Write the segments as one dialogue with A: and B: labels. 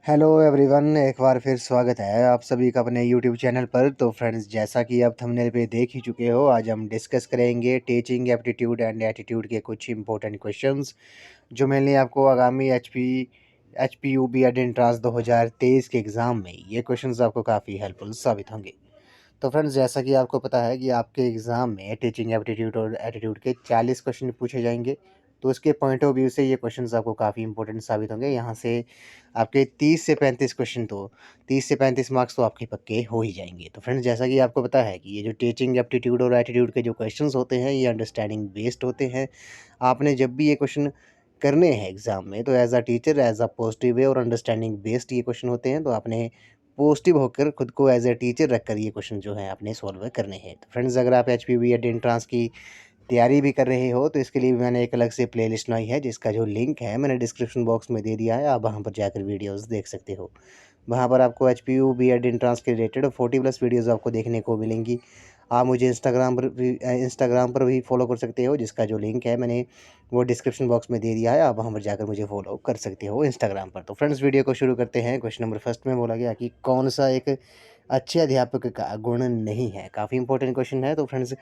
A: Hello everyone, एक बार फिर स्वागत है आप सभी का अपने यूट्यूब चैनल पर। तो फ्रेंड्स, जैसा कि आप थंबनेल पे देख ही चुके हो, आज हम डिस्कस करेंगे टीचिंग एप्टीट्यूड एंड एटीट्यूड के कुछ इंपॉर्टेंट क्वेश्चंस जो मेनली आपको आगामी एचपीयू बीएड एंट्रांस 2023 के एग्ज़ाम में ये क्वेश्चंस आपको काफ़ी हेल्पफुल साबित होंगे। तो फ्रेंड्स, जैसा कि आपको पता है कि आपके एग्ज़ाम में टीचिंग एप्टीट्यूड और एटीट्यूड के 40 क्वेश्चन पूछे जाएंगे। तो उसके पॉइंट ऑफ व्यू से ये क्वेश्चंस आपको काफ़ी इंपॉर्टेंट साबित होंगे। यहाँ से आपके 30 से 35 मार्क्स तो आपके पक्के हो ही जाएंगे। तो फ्रेंड्स, जैसा कि आपको पता है कि ये जो टीचिंग एप्टीट्यूड और एटीट्यूड के जो क्वेश्चंस होते हैं, ये अंडरस्टैंडिंग बेस्ड होते हैं। आपने जब भी ये क्वेश्चन करने हैं एग्ज़ाम में, तो as a teacher, as a positive way और अंडरस्टैंडिंग बेस्ड ये क्वेश्चन होते हैं। तो आपने पॉजिटिव होकर खुद को एज ए टीचर रखकर ये क्वेश्चन जो है आपने सॉल्व करने हैं। तो फ्रेंड्स, अगर आप एचपीवी या एंट्रांस की तैयारी भी कर रहे हो, तो इसके लिए भी मैंने एक अलग से प्लेलिस्ट बनाई है, जिसका जो लिंक है मैंने डिस्क्रिप्शन बॉक्स में दे दिया है। आप वहाँ पर जाकर वीडियोस देख सकते हो। वहाँ पर आपको एचपीयू बीएड एंट्रांस के रिलेटेड 40 प्लस वीडियोस आपको देखने को मिलेंगी। आप मुझे इंस्टाग्राम पर भी फॉलो कर सकते हो, जिसका जो लिंक है मैंने वो डिस्क्रिप्शन बॉक्स में दे दिया है। आप वहाँ पर जाकर मुझे फॉलो कर सकते हो इंस्टाग्राम पर। तो फ्रेंड्स, वीडियो को शुरू करते हैं। क्वेश्चन नंबर फर्स्ट में बोला गया कि कौन सा एक अच्छे अध्यापक का गुण नहीं है। काफ़ी इंपॉर्टेंट क्वेश्चन है। तो फ्रेंड्स,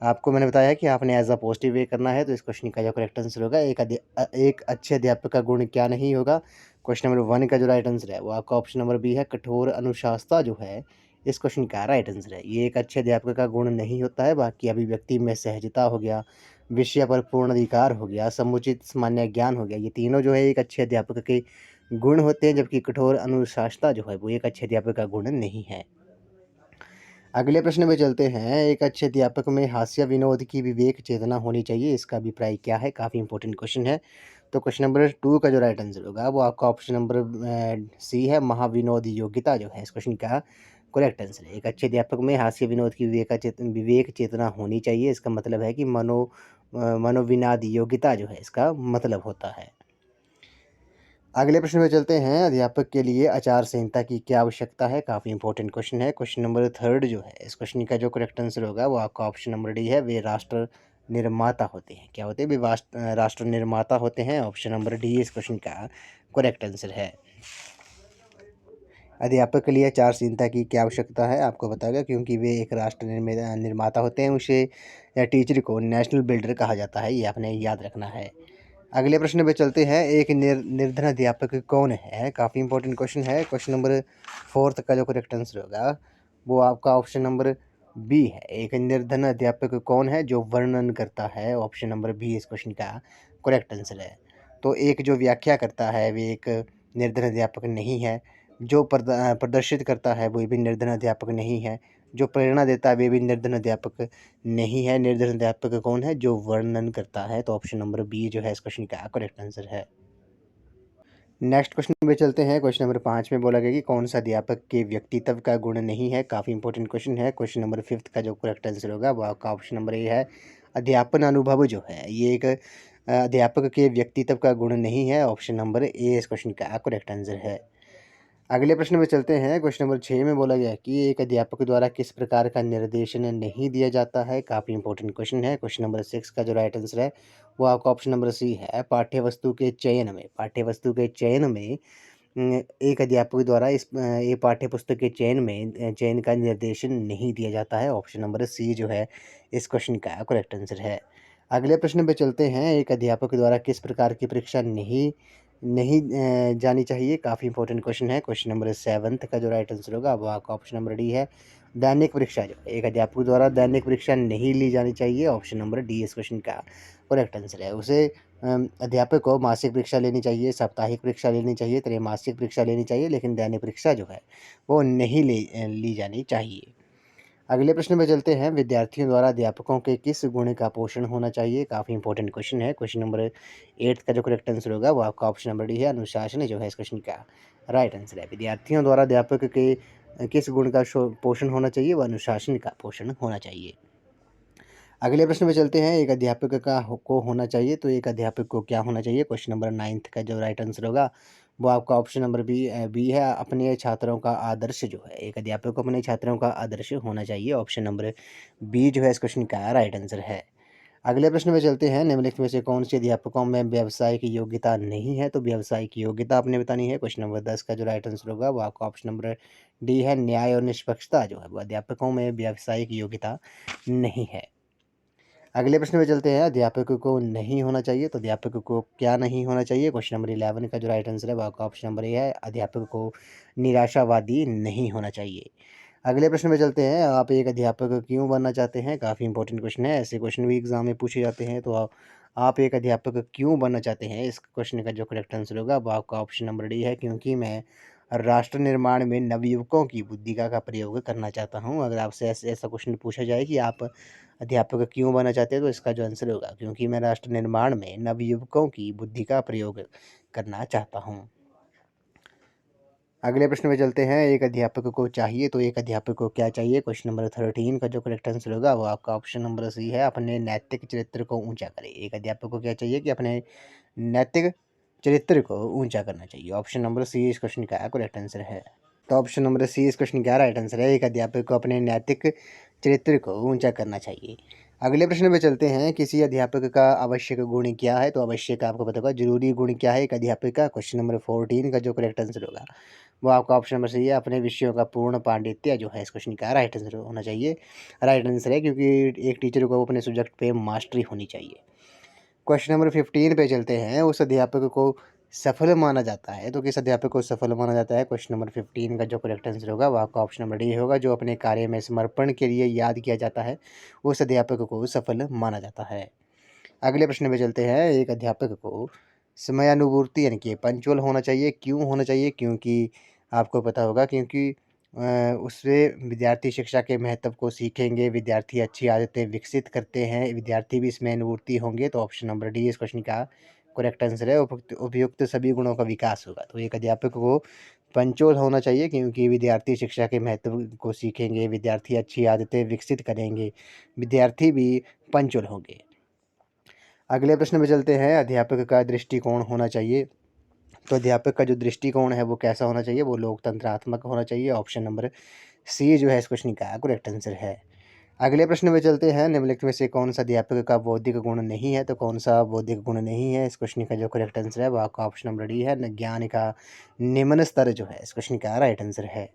A: आपको मैंने बताया कि आपने एज अ पॉजिटिव वे करना है। तो इस क्वेश्चन का जो करेक्ट आंसर होगा, एक अच्छे अध्यापक का गुण क्या नहीं होगा। क्वेश्चन नंबर 1 का जो राइट आंसर है वो आपका ऑप्शन नंबर बी है, कठोर अनुशासनता जो है इस क्वेश्चन का राइट आंसर है। ये एक अच्छे अध्यापक का गुण नहीं होता है। बाकी अभिव्यक्ति में सहजता हो गया, विषय पर पूर्ण अधिकार हो गया, समुचित सामान्य ज्ञान हो गया, ये तीनों जो है एक अच्छे अध्यापक के गुण होते हैं। जबकि कठोर अनुशासनता जो है वो एक अच्छे अध्यापक का गुण नहीं है। अगले प्रश्न में चलते हैं। एक अच्छे अध्यापक में हास्य विनोद की विवेक चेतना होनी चाहिए, इसका अभिप्राय क्या है। काफ़ी इंपॉर्टेंट क्वेश्चन है। तो क्वेश्चन नंबर 2 का जो राइट आंसर होगा वो आपका ऑप्शन नंबर सी है, महाविनोद योग्यता जो है इस क्वेश्चन का करेक्ट आंसर है। एक अच्छे अध्यापक में हास्य विनोद की विवेक चेतना होनी चाहिए। इसका मतलब है कि मनोविनाद योग्यता जो है इसका मतलब होता है। अगले प्रश्न में चलते हैं। अध्यापक के लिए आचार संहिता की क्या आवश्यकता है। काफ़ी इंपॉर्टेंट क्वेश्चन है। क्वेश्चन नंबर 3 जो है इस क्वेश्चन का जो करेक्ट आंसर होगा वो आपका ऑप्शन नंबर डी है, वे राष्ट्र निर्माता होते हैं। क्या होते हैं? वे राष्ट्र निर्माता होते हैं। ऑप्शन नंबर डी इस क्वेश्चन का करेक्ट आंसर है। अध्यापक के लिए आचार संहिता की क्या आवश्यकता है, आपको बताएगा, क्योंकि वे एक राष्ट्र निर्माता होते हैं। उसे या टीचर को नेशनल बिल्डर कहा जाता है, ये आपने याद रखना है। अगले प्रश्न पे चलते हैं। एक निर्धन अध्यापक कौन है। काफ़ी इंपॉर्टेंट क्वेश्चन है। क्वेश्चन नंबर 4 का जो करेक्ट आंसर होगा वो आपका ऑप्शन नंबर बी है। एक निर्धन अध्यापक कौन है जो वर्णन करता है। ऑप्शन नंबर बी इस क्वेश्चन का करेक्ट आंसर है। तो एक जो व्याख्या करता है वे एक निर्धन अध्यापक नहीं है। जो प्रदर्शित करता है वो भी निर्धन अध्यापक नहीं है। जो प्रेरणा देता है वे भी निर्धन अध्यापक नहीं है। निर्धन अध्यापक कौन है? जो वर्णन करता है। तो ऑप्शन नंबर बी जो है इस क्वेश्चन का करेक्ट आंसर है। नेक्स्ट क्वेश्चन पे चलते हैं। क्वेश्चन नंबर 5 में बोला गया कि कौन सा अध्यापक के व्यक्तित्व का गुण नहीं है। काफ़ी इंपॉर्टेंट क्वेश्चन है। क्वेश्चन नंबर 5 का जो करेक्ट आंसर होगा वो आपका ऑप्शन नंबर ए है, अध्यापन अनुभव जो है ये एक अध्यापक के व्यक्तित्व का गुण नहीं है। ऑप्शन नंबर ए इस क्वेश्चन का करेक्ट आंसर है। अगले प्रश्न में चलते हैं। क्वेश्चन नंबर 6 में बोला गया है कि एक अध्यापक द्वारा किस प्रकार का निर्देशन नहीं दिया जाता है। काफ़ी इंपॉर्टेंट क्वेश्चन है। क्वेश्चन नंबर 6 का जो राइट आंसर है वो आपका ऑप्शन नंबर सी है, पाठ्य वस्तु के चयन में एक अध्यापक द्वारा ये पाठ्य पुस्तक के चयन का निर्देशन नहीं दिया जाता है। ऑप्शन नंबर सी जो है इस क्वेश्चन का करेक्ट आंसर है। अगले प्रश्न पे चलते हैं। एक अध्यापक द्वारा किस प्रकार की परीक्षा नहीं नहीं जानी चाहिए। काफ़ी इंपॉर्टेंट क्वेश्चन है। क्वेश्चन नंबर 7 का जो राइट आंसर होगा वो आपका ऑप्शन नंबर डी है, दैनिक परीक्षा जो एक अध्यापक द्वारा दैनिक परीक्षा नहीं ली जानी चाहिए। ऑप्शन नंबर डी इस क्वेश्चन का करेक्ट आंसर है। उसे अध्यापक को मासिक परीक्षा लेनी चाहिए, साप्ताहिक परीक्षा लेनी चाहिए, त्रैमासिक परीक्षा लेनी चाहिए, लेकिन दैनिक परीक्षा जो है वो नहीं ली जानी चाहिए। अगले प्रश्न में चलते हैं। विद्यार्थियों द्वारा अध्यापकों के किस गुण का पोषण होना चाहिए। काफ़ी इंपॉर्टेंट क्वेश्चन है। क्वेश्चन नंबर 8 का जो करेक्ट आंसर होगा वो आपका ऑप्शन नंबर डी है, अनुशासन जो है इस क्वेश्चन का राइट आंसर है। विद्यार्थियों द्वारा अध्यापक के किस गुण का पोषण होना चाहिए, वह अनुशासन का पोषण होना चाहिए। अगले प्रश्न में चलते हैं। एक अध्यापक को होना चाहिए, तो एक अध्यापक को क्या होना चाहिए। क्वेश्चन नंबर 9 का जो राइट आंसर होगा वो आपका ऑप्शन नंबर बी है, अपने छात्रों का आदर्श जो है। एक अध्यापक को अपने छात्रों का आदर्श होना चाहिए। ऑप्शन नंबर बी जो है इस क्वेश्चन का राइट आंसर है। अगले प्रश्न में चलते हैं, निम्नलिखित में से कौन से अध्यापकों में व्यावसायिक योग्यता नहीं है? तो व्यावसायिक योग्यता आपने बतानी है। क्वेश्चन नंबर 10 का जो राइट आंसर होगा वो आपका ऑप्शन नंबर डी है, न्याय और निष्पक्षता जो है वो अध्यापकों में व्यावसायिक योग्यता नहीं है। अगले प्रश्न में चलते हैं, अध्यापक को नहीं होना चाहिए, तो अध्यापक को क्या नहीं होना चाहिए? क्वेश्चन नंबर 11 का जो राइट आंसर है वो आपका ऑप्शन नंबर ए है, अध्यापक को निराशावादी नहीं होना चाहिए। अगले प्रश्न में चलते हैं, आप एक अध्यापक क्यों बनना चाहते हैं? काफ़ी इंपॉर्टेंट क्वेश्चन है, ऐसे क्वेश्चन भी एग्जाम में पूछे जाते हैं। तो आप एक अध्यापक क्यों बनना चाहते हैं? इस क्वेश्चन का जो करेक्ट आंसर होगा वो आपका ऑप्शन नंबर डी है, क्योंकि मैं राष्ट्र निर्माण में नवयुवकों की बुद्धिका का प्रयोग करना चाहता हूँ। अगर आपसे ऐसा क्वेश्चन पूछा जाए कि आप अध्यापक क्यों बनना चाहते हैं, तो इसका जो आंसर होगा, क्योंकि मैं राष्ट्र निर्माण में नवयुवकों की बुद्धि का प्रयोग करना चाहता हूँ। अगले प्रश्न में चलते हैं, एक अध्यापक को चाहिए तो एक अध्यापक को क्या चाहिए? क्वेश्चन नंबर 13 का जो करेक्ट आंसर होगा वो आपका ऑप्शन नंबर सी है, अपने नैतिक चरित्र को ऊंचा करे। एक अध्यापक को क्या चाहिए? कि अपने नैतिक चरित्र को ऊंचा करना चाहिए। ऑप्शन नंबर सी इस क्वेश्चन का करेक्ट आंसर है। तो ऑप्शन नंबर सी इस क्वेश्चन का राइट आंसर है, एक अध्यापक को अपने नैतिक चरित्र को ऊंचा करना चाहिए। अगले प्रश्न में चलते हैं, किसी अध्यापक का आवश्यक गुण क्या है? तो आवश्यक आपको पता होगा, जरूरी गुण क्या है एक अध्यापक का? क्वेश्चन नंबर 14 का जो करेक्ट आंसर होगा वो आपका ऑप्शन नंबर सी है, अपने विषयों का पूर्ण पांडित्य जो है इस क्वेश्चन का राइट आंसर होना चाहिए। राइट आंसर है, क्योंकि एक टीचर को अपने सब्जेक्ट पे मास्टरी होनी चाहिए। क्वेश्चन नंबर 15 पे चलते हैं, उस अध्यापक को सफल माना जाता है, तो किस अध्यापक को सफल माना जाता है? क्वेश्चन नंबर 15 का जो करेक्ट आंसर होगा वो आपका ऑप्शन नंबर डी होगा, जो अपने कार्य में समर्पण के लिए याद किया जाता है उस अध्यापक को सफल माना जाता है। अगले प्रश्न में चलते हैं, एक अध्यापक को समयानुवर्ती यानी कि पंक्चुअल होना चाहिए। क्यों होना चाहिए? क्योंकि आपको पता होगा, क्योंकि उससे विद्यार्थी शिक्षा के महत्व को सीखेंगे, विद्यार्थी अच्छी आदतें विकसित करते हैं, विद्यार्थी भी समयानुवर्ती होंगे। तो ऑप्शन नंबर डी इस क्वेश्चन का करेक्ट आंसर है, उपयुक्त उपयुक्त सभी गुणों का विकास होगा। तो एक अध्यापक को पंक्चुअल होना चाहिए, क्योंकि विद्यार्थी शिक्षा के महत्व को सीखेंगे, विद्यार्थी अच्छी आदतें विकसित करेंगे, विद्यार्थी भी पंक्चुअल होंगे। अगले प्रश्न में चलते हैं, अध्यापक का दृष्टिकोण होना चाहिए। तो अध्यापक का जो दृष्टिकोण है वो कैसा होना चाहिए? वो लोकतंत्रात्मक होना चाहिए। ऑप्शन नंबर सी जो है इस क्वेश्चन का करेक्ट आंसर है। अगले प्रश्न में चलते हैं, निम्नलिखित में से कौन सा अध्यापक का बौद्धिक गुण नहीं है? तो कौन सा बौद्धिक गुण नहीं है? इस क्वेश्चन का जो करेक्ट आंसर है वो आपका ऑप्शन नंबर डी है, ज्ञान का निम्न स्तर जो है इस क्वेश्चन का राइट आंसर है।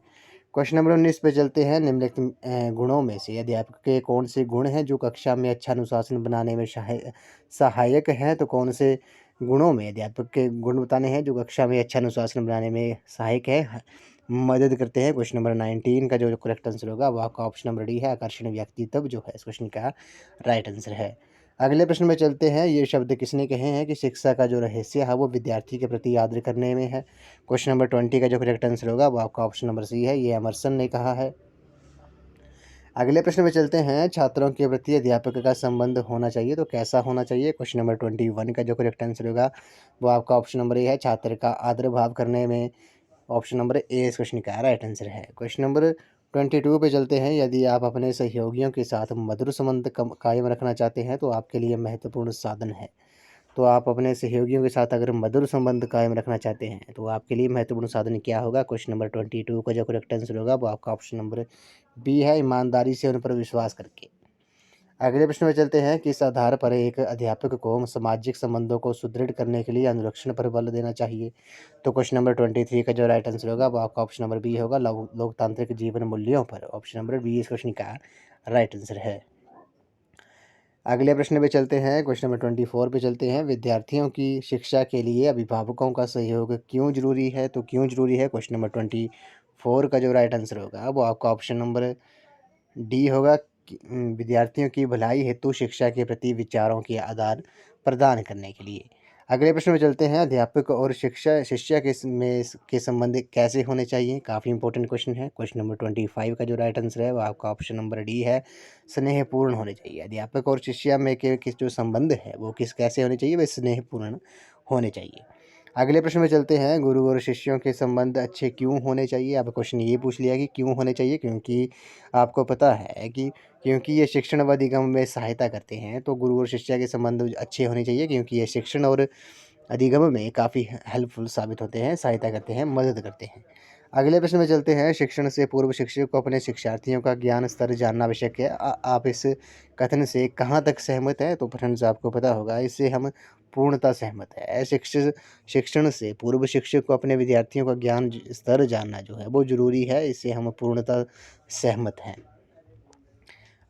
A: क्वेश्चन नंबर 19 पे चलते हैं, निम्नलिखित गुणों में से अध्यापक के कौन से गुण हैं जो कक्षा में अच्छा अनुशासन बनाने में सहायक हैं? तो कौन से गुणों में अध्यापक के गुण बताने हैं जो कक्षा में अच्छा अनुशासन बनाने में सहायक है, मदद करते हैं? क्वेश्चन नंबर 19 का जो करेक्ट आंसर होगा वो आपका ऑप्शन नंबर डी है, आकर्षण व्यक्तित्व जो है इस क्वेश्चन का राइट आंसर है। अगले प्रश्न में चलते हैं, ये शब्द किसने कहे हैं कि शिक्षा का जो रहस्य है वो विद्यार्थी के प्रति आदर करने में है? क्वेश्चन नंबर 20 का जो करेक्ट आंसर होगा वो आपका ऑप्शन नंबर सी है, ये एमर्सन ने कहा है। अगले प्रश्न में चलते हैं, छात्रों के प्रति अध्यापक का संबंध होना चाहिए तो कैसा होना चाहिए? क्वेश्चन नंबर 21 का जो करेक्ट आंसर होगा वो आपका ऑप्शन नंबर ए है, छात्र का आदर भाव करने में। ऑप्शन नंबर ए इस क्वेश्चन का राइट आंसर है। क्वेश्चन नंबर 22 पे चलते हैं, यदि आप अपने सहयोगियों के साथ मधुर संबंध कायम रखना चाहते हैं तो आपके लिए महत्वपूर्ण साधन है। तो आप अपने सहयोगियों के साथ अगर मधुर संबंध कायम रखना चाहते हैं तो आपके लिए महत्वपूर्ण साधन क्या होगा? क्वेश्चन नंबर 22 का जो करेक्ट आंसर होगा वो आपका ऑप्शन नंबर बी है, ईमानदारी से उन पर विश्वास करके। अगले प्रश्न में चलते हैं, किस आधार पर एक अध्यापक को सामाजिक संबंधों को सुदृढ़ करने के लिए अनुरक्षण पर बल देना चाहिए? तो क्वेश्चन नंबर 23 का जो राइट आंसर होगा वो आपका ऑप्शन नंबर बी होगा, लोकतांत्रिक जीवन मूल्यों पर। ऑप्शन नंबर बी इस क्वेश्चन का राइट आंसर है। अगले प्रश्न पे चलते हैं, क्वेश्चन नंबर 24 पे चलते हैं, विद्यार्थियों की शिक्षा के लिए अभिभावकों का सहयोग क्यों जरूरी है? तो क्यों जरूरी है? क्वेश्चन नंबर 24 का जो राइट आंसर होगा वो आपका ऑप्शन नंबर डी होगा, विद्यार्थियों की भलाई हेतु शिक्षा के प्रति विचारों के आदान प्रदान करने के लिए। अगले प्रश्न में चलते हैं, अध्यापक और शिष्य के संबंध कैसे होने चाहिए? काफ़ी इंपॉर्टेंट क्वेश्चन है। क्वेश्चन नंबर 25 का जो राइट आंसर है वो आपका ऑप्शन नंबर डी है, स्नेहपूर्ण होने चाहिए। अध्यापक और शिष्य में के किस जो संबंध है वो कैसे होने चाहिए? वे स्नेहपूर्ण होने चाहिए। अगले प्रश्न में चलते हैं, गुरु और शिष्यों के संबंध अच्छे क्यों होने चाहिए? अब क्वेश्चन ये पूछ लिया कि क्यों होने चाहिए, क्योंकि आपको पता है कि क्योंकि ये शिक्षण व अधिगम में सहायता करते हैं। तो गुरु और शिष्य के संबंध अच्छे होने चाहिए, क्योंकि ये शिक्षण और अधिगम में काफ़ी हेल्पफुल साबित होते हैं, सहायता करते हैं, मदद करते हैं। अगले प्रश्न में चलते हैं। शिक्षण से पूर्व शिक्षक को अपने शिक्षार्थियों का ज्ञान स्तर जानना आवश्यक है। आप इस कथन से कहाँ तक सहमत हैं? तो फ्रेंड्स आपको पता होगा इससे हम पूर्णतः सहमत है। शिक्षण से पूर्व शिक्षक को अपने विद्यार्थियों का ज्ञान स्तर जानना जो है वो जरूरी है, इससे हम पूर्णतः सहमत हैं।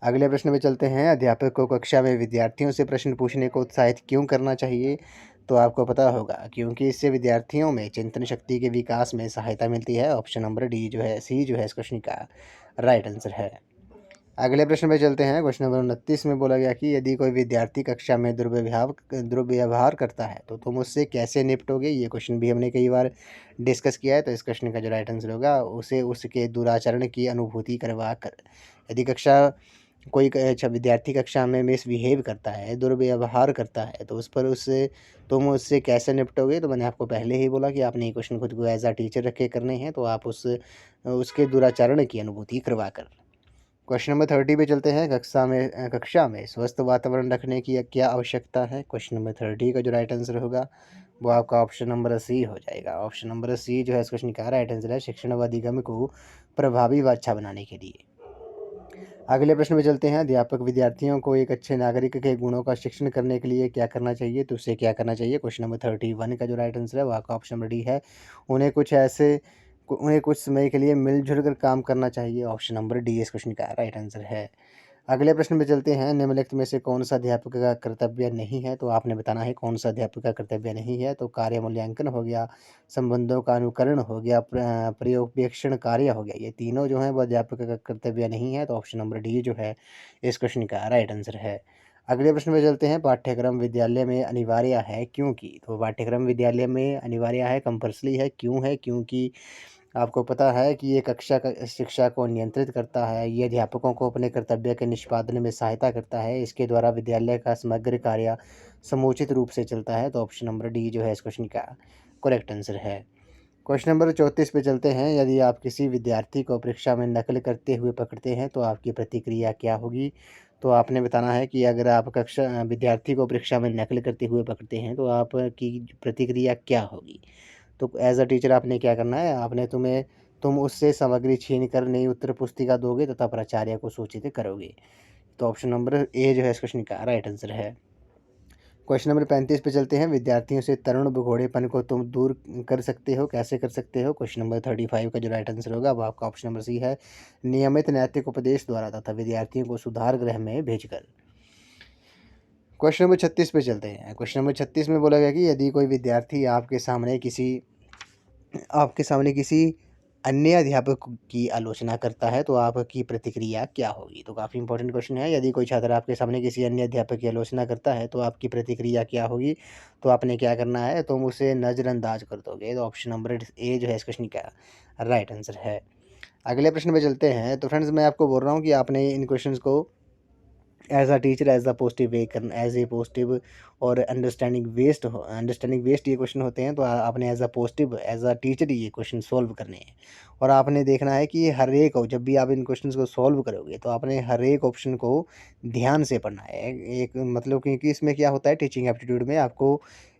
A: अगले प्रश्न में चलते हैं। अध्यापक को कक्षा में विद्यार्थियों से प्रश्न पूछने को उत्साहित क्यों करना चाहिए? तो आपको पता होगा क्योंकि इससे विद्यार्थियों में चिंतन शक्ति के विकास में सहायता मिलती है। ऑप्शन नंबर डी जो है, सी जो है इस क्वेश्चन का राइट आंसर है। अगले प्रश्न में चलते हैं। क्वेश्चन नंबर 29 में बोला गया कि यदि कोई विद्यार्थी कक्षा में दुर्व्यवहार करता है तो तुम उससे कैसे निपटोगे? ये क्वेश्चन भी हमने कई बार डिस्कस किया है। तो इस क्वेश्चन का जो राइट आंसर होगा, उसे उसके दुराचरण की अनुभूति करवा कर। यदि अच्छा विद्यार्थी कक्षा में मिसबिहेव करता है, दुर्व्यवहार करता है, तो तुम उससे कैसे निपटोगे? तो मैंने आपको पहले ही बोला कि आपने ये क्वेश्चन खुद को एज अ टीचर रख के करने हैं, तो आप उसके दुराचरण की अनुभूति करवा कर। क्वेश्चन नंबर 30 पे चलते हैं। कक्षा में स्वस्थ वातावरण रखने की क्या आवश्यकता है? क्वेश्चन नंबर 30 का जो राइट आंसर होगा वो आपका ऑप्शन नंबर सी हो जाएगा। ऑप्शन नंबर सी जो है इस क्वेश्चन का राइट आंसर है, शिक्षण व अधिगम को प्रभावी व अच्छा बनाने के लिए। अगले प्रश्न में चलते हैं। अध्यापक विद्यार्थियों को एक अच्छे नागरिक के गुणों का शिक्षण करने के लिए क्या करना चाहिए? तो उसे क्या करना चाहिए? क्वेश्चन नंबर 31 का जो राइट आंसर है वो आपका ऑप्शन नंबर डी है। उन्हें कुछ समय के लिए मिलजुल कर काम करना चाहिए। ऑप्शन नंबर डी इस क्वेश्चन का राइट आंसर है। अगले प्रश्न में चलते हैं। निम्नलिखित में से कौन सा अध्यापक का कर्तव्य नहीं है? तो आपने बताना है कौन सा अध्यापक का कर्तव्य नहीं है। तो कार्य मूल्यांकन हो गया, संबंधों का अनुकरण हो गया, प्रयोगपेक्षण कार्य हो गया, ये तीनों जो हैं वो अध्यापक का कर्तव्य नहीं है। तो ऑप्शन नंबर डी जो है इस क्वेश्चन का राइट आंसर है। अगले प्रश्न में चलते हैं। पाठ्यक्रम विद्यालय में अनिवार्य है क्योंकि? तो पाठ्यक्रम विद्यालय में अनिवार्य है, कंपल्सरी है। क्यों है? क्योंकि आपको पता है कि ये कक्षा का शिक्षा को नियंत्रित करता है, ये अध्यापकों को अपने कर्तव्य के निष्पादन में सहायता करता है, इसके द्वारा विद्यालय का समग्र कार्य समुचित रूप से चलता है। तो ऑप्शन नंबर डी जो है इस क्वेश्चन का करेक्ट आंसर है। क्वेश्चन नंबर 34 पे चलते हैं। यदि आप किसी विद्यार्थी को परीक्षा में नकल करते हुए पकड़ते हैं तो आपकी प्रतिक्रिया क्या होगी? तो आपने बताना है कि अगर आप विद्यार्थी को परीक्षा में नकल करते हुए पकड़ते हैं तो आपकी प्रतिक्रिया क्या होगी? तो एज अ टीचर आपने क्या करना है, तुम उससे सामग्री छीन कर नई उत्तर पुस्तिका दोगे तथा प्राचार्य को सूचित करोगे। तो ऑप्शन नंबर ए जो है इस क्वेश्चन का राइट आंसर है। क्वेश्चन नंबर 35 पे चलते हैं। विद्यार्थियों से तरुण भगोड़ेपन को तुम दूर कर सकते हो, कैसे कर सकते हो? क्वेश्चन नंबर 35 का जो राइट आंसर होगा वो आपका ऑप्शन नंबर सी है, नियमित नैतिक उपदेश द्वारा तथा विद्यार्थियों को सुधार गृह में भेजकर। क्वेश्चन नंबर 36 पे चलते हैं। क्वेश्चन नंबर 36 में बोला गया कि यदि कोई विद्यार्थी आपके सामने किसी अन्य अध्यापक की आलोचना करता है तो आपकी प्रतिक्रिया क्या होगी? तो काफ़ी इंपॉर्टेंट क्वेश्चन है। यदि कोई छात्र आपके सामने किसी अन्य अध्यापक की आलोचना करता है तो आपकी प्रतिक्रिया क्या होगी? तो आपने क्या करना है, तुम उसे नज़रअंदाज कर दोगे। तो ऑप्शन नंबर ए जो है इस क्वेश्चन का राइट आंसर है। अगले प्रश्न पे चलते हैं। तो फ्रेंड्स मैं आपको बोल रहा हूँ कि आपने इन क्वेश्चंस को as a teacher as a positive way करना, एज ए पॉजिटिव और अंडरस्टैंडिंग वेस्ट ये क्वेश्चन होते हैं। तो आपने एज अ टीचर ये क्वेश्चन सॉल्व करने हैं और आपने देखना है कि हर एक जब भी आप इन क्वेश्चंस को सॉल्व करोगे तो आपने हर एक ऑप्शन को ध्यान से पढ़ना है। एक मतलब क्योंकि इसमें क्या होता है, टीचिंग एप्टीट्यूड में आपको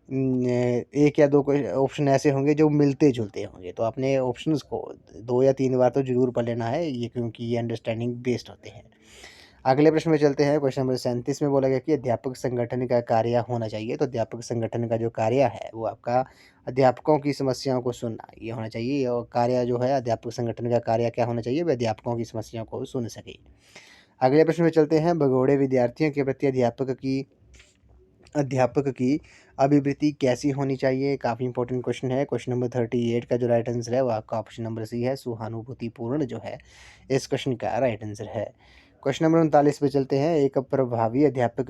A: एक या दो ऑप्शन ऐसे होंगे जो मिलते जुलते होंगे, तो आपने ऑप्शंस को 2 या 3 बार तो जरूर पढ़ लेना है, ये क्योंकि ये अंडरस्टैंडिंग बेस्ड होते हैं। अगले प्रश्न में चलते हैं। क्वेश्चन नंबर 37 में बोला गया कि अध्यापक संगठन का कार्य होना चाहिए। तो अध्यापक संगठन का जो कार्य है वो आपका अध्यापकों की समस्याओं को सुनना ये होना चाहिए, और कार्य जो है अध्यापक संगठन का कार्य क्या होना चाहिए, वह अध्यापकों की समस्याओं को सुन सके। अगले प्रश्न में चलते हैं। भगोड़े विद्यार्थियों के प्रति अध्यापक की अभिवृत्ति कैसी होनी चाहिए? काफ़ी इंपॉर्टेंट क्वेश्चन है। क्वेश्चन नंबर 38 का जो राइट आंसर है वो आपका ऑप्शन नंबर सी है, सहानुभूतिपूर्ण जो है इस क्वेश्चन का राइट आंसर है। क्वेश्चन नंबर 39 पे चलते हैं। एक प्रभावी अध्यापक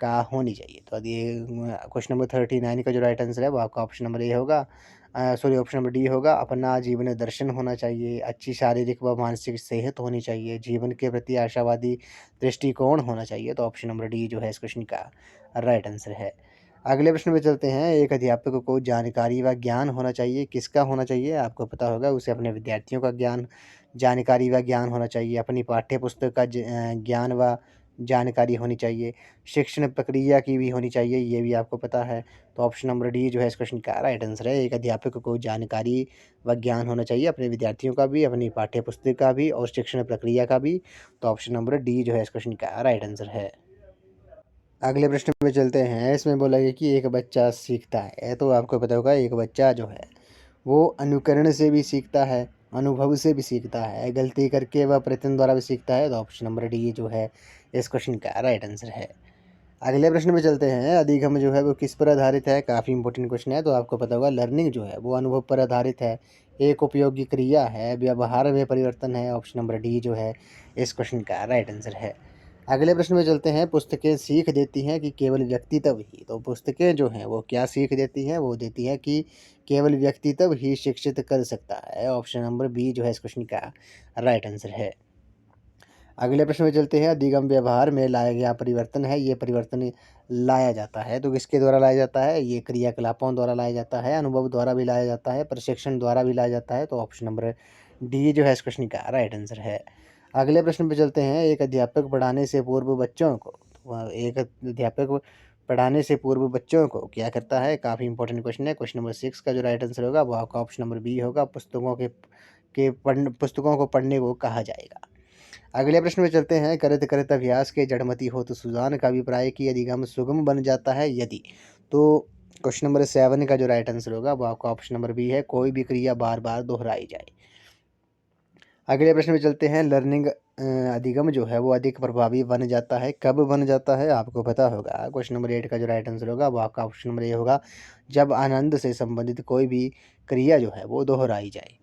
A: का होनी चाहिए। तो ये क्वेश्चन नंबर 39 का जो राइट आंसर है वो आपका ऑप्शन नंबर ए होगा, सॉरी ऑप्शन नंबर डी होगा। अपना जीवन दर्शन होना चाहिए, अच्छी शारीरिक व मानसिक सेहत होनी चाहिए, जीवन के प्रति आशावादी दृष्टिकोण होना चाहिए। तो ऑप्शन नंबर डी जो है इस क्वेश्चन का राइट आंसर है। अगले प्रश्न में चलते हैं। एक अध्यापक को जानकारी व ज्ञान होना चाहिए, किसका होना चाहिए? आपको पता होगा उसे अपने विद्यार्थियों का जानकारी व ज्ञान होना चाहिए, अपनी पाठ्य पुस्तक का ज्ञान व जानकारी होनी चाहिए, शिक्षण प्रक्रिया की भी होनी चाहिए, ये भी आपको पता है। तो ऑप्शन नंबर डी जो है इस क्वेश्चन का राइट आंसर है। एक अध्यापक को जानकारी व ज्ञान होना चाहिए अपने विद्यार्थियों का भी, अपनी पाठ्य पुस्तक का भी और शिक्षण प्रक्रिया का भी। तो ऑप्शन नंबर डी जो है इस क्वेश्चन का राइट आंसर है। अगले प्रश्न पे चलते हैं। इसमें बोला गया कि एक बच्चा सीखता है, तो आपको पता होगा एक बच्चा जो है वो अनुकरण से भी सीखता है, अनुभव से भी सीखता है, गलती करके व प्रयत्न द्वारा भी सीखता है। तो ऑप्शन नंबर डी जो है इस क्वेश्चन का राइट आंसर है। अगले प्रश्न पे चलते हैं। अधिगम जो है वो किस पर आधारित है, काफ़ी इंपॉर्टेंट क्वेश्चन है। तो आपको पता होगा लर्निंग जो है वो अनुभव पर आधारित है, एक उपयोगी क्रिया है, व्यवहार में परिवर्तन है। ऑप्शन नंबर डी जो है इस क्वेश्चन का राइट आंसर है। अगले प्रश्न में चलते हैं। पुस्तकें सीख देती हैं कि केवल व्यक्तित्व ही। तो पुस्तकें जो हैं वो क्या सीख देती हैं, वो देती हैं कि केवल व्यक्तित्व ही शिक्षित कर सकता है। ऑप्शन नंबर बी जो है इस क्वेश्चन का राइट आंसर है। अगले प्रश्न में चलते हैं। अधिगम व्यवहार में लाया गया परिवर्तन है, ये परिवर्तन लाया जाता है तो किसके द्वारा लाया जाता है, ये क्रियाकलापों द्वारा लाया जाता है, अनुभव द्वारा भी लाया जाता है, प्रशिक्षण द्वारा भी लाया जाता है। तो ऑप्शन नंबर डी जो है इस क्वेश्चन का राइट आंसर है। अगले प्रश्न पे चलते हैं। एक अध्यापक पढ़ाने से पूर्व बच्चों को, एक अध्यापक पढ़ाने से पूर्व बच्चों को क्या करता है, काफ़ी इंपॉर्टेंट क्वेश्चन है। क्वेश्चन नंबर 6 का जो राइट आंसर होगा वो आपका ऑप्शन नंबर बी होगा, पुस्तकों को पढ़ने को कहा जाएगा। अगले प्रश्न में चलते हैं। करत करत अभ्यास के जड़मति हो तो सुजान का अभिप्राय कि अधिगम सुगम बन जाता है यदि। तो क्वेश्चन नंबर 7 का जो राइट आंसर होगा वो आपका ऑप्शन नंबर बी है, कोई भी क्रिया बार बार दोहराई जाए। अगले प्रश्न में चलते हैं। लर्निंग अधिगम जो है वो अधिक प्रभावी बन जाता है, कब बन जाता है, आपको पता होगा। क्वेश्चन नंबर 8 का जो राइट आंसर होगा वो आपका ऑप्शन नंबर ए होगा, जब आनंद से संबंधित कोई भी क्रिया जो है वो दोहराई जाए।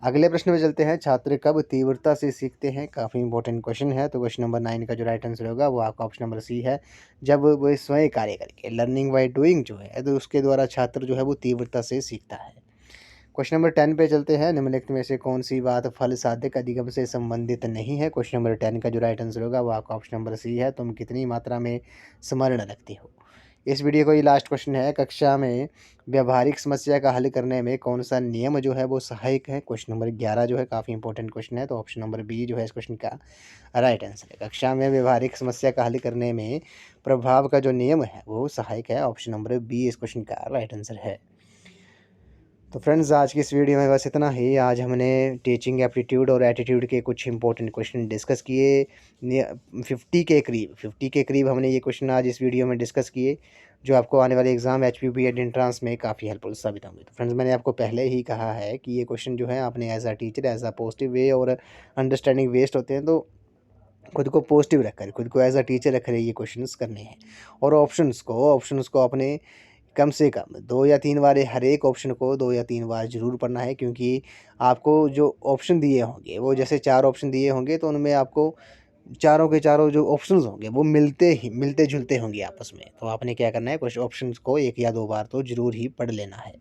A: अगले प्रश्न में चलते हैं। छात्र कब तीव्रता से सीखते हैं, काफ़ी इंपॉर्टेंट क्वेश्चन है। तो क्वेश्चन नंबर 9 का जो राइट आंसर होगा वो आपका ऑप्शन नंबर सी है, जब वो स्वयं कार्य करके, लर्निंग बाय डूइंग जो है तो उसके द्वारा छात्र जो है वो तीव्रता से सीखता है। क्वेश्चन नंबर 10 पे चलते हैं। निम्नलिखित में से कौन सी बात फल साधक अधिगम से संबंधित नहीं है। क्वेश्चन नंबर 10 का जो राइट आंसर होगा वो आपका ऑप्शन नंबर सी है, तुम कितनी मात्रा में स्मरण रखते हो। इस वीडियो को ये लास्ट क्वेश्चन है। कक्षा में व्यावहारिक समस्या का हल करने में कौन सा नियम जो है वो सहायक है। क्वेश्चन नंबर 11 जो है काफ़ी इंपॉर्टेंट क्वेश्चन है। तो ऑप्शन नंबर बी जो है इस क्वेश्चन का राइट आंसर है। कक्षा में व्यावहारिक समस्या का हल करने में प्रभाव का जो नियम है वो सहायक है। ऑप्शन नंबर बी इस क्वेश्चन का राइट आंसर है। तो फ्रेंड्स आज की इस वीडियो में बस इतना ही। आज हमने टीचिंग एप्टीट्यूड और एटीट्यूड के कुछ इंपॉर्टेंट क्वेश्चन डिस्कस किए। 50 के करीब हमने ये क्वेश्चन आज इस वीडियो में डिस्कस किए, जो आपको आने वाले एग्जाम HPPED एंट्रेंस में काफ़ी हेल्पफुल साबित होंगे। तो फ्रेंड्स मैंने आपको पहले ही कहा है कि ये क्वेश्चन जो है आपने as a teacher as a positive way और अंडरस्टैंडिंग वेस्ट होते हैं, तो खुद को पॉजिटिव रखकर, खुद को एज अ टीचर रखकर ये क्वेश्चंस करने हैं। और ऑप्शंस को अपने कम से कम 2 या 3 बार, हर एक ऑप्शन को 2 या 3 बार ज़रूर पढ़ना है, क्योंकि आपको जो ऑप्शन दिए होंगे वो जैसे 4 ऑप्शन दिए होंगे तो उनमें आपको चारों के चारों जो ऑप्शंस होंगे वो मिलते-जुलते होंगे आपस में। तो आपने क्या करना है, कुछ ऑप्शंस को 1 या 2 बार तो ज़रूर ही पढ़ लेना है।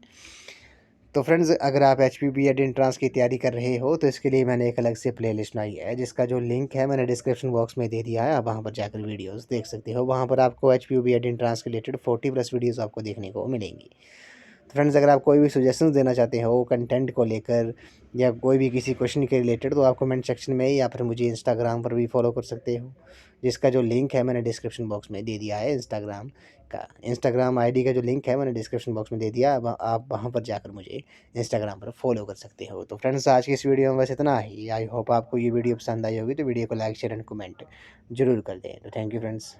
A: तो फ्रेंड्स अगर आप HPPED एंट्रेंस की तैयारी कर रहे हो तो इसके लिए मैंने एक अलग से प्लेलिस्ट बनाई है, जिसका जो लिंक है मैंने डिस्क्रिप्शन बॉक्स में दे दिया है। आप वहाँ पर जाकर वीडियोस देख सकते हो। वहाँ पर आपको HPPED एंट्रेंस के रिलेटेड 40+ वीडियोस आपको देखने को मिलेंगी। तो फ्रेंड्स अगर आप कोई भी सजेशंस देना चाहते हो कंटेंट को लेकर या कोई भी किसी क्वेश्चन के रिलेटेड, तो आप कमेंट सेक्शन में या फिर मुझे इंस्टाग्राम पर भी फॉलो कर सकते हो, जिसका जो लिंक है मैंने डिस्क्रिप्शन बॉक्स में दे दिया है। इंस्टाग्राम आईडी का जो लिंक है मैंने डिस्क्रिप्शन बॉक्स में दे दिया। अब आप वहाँ पर जाकर मुझे इंस्टाग्राम पर फॉलो कर सकते हो। तो फ्रेंड्स आज की इस वीडियो में बस इतना ही। आई होप आपको ये वीडियो पसंद आई होगी, तो वीडियो को लाइक शेयर एंड कमेंट जरूर कर दें। तो थैंक यू फ्रेंड्स।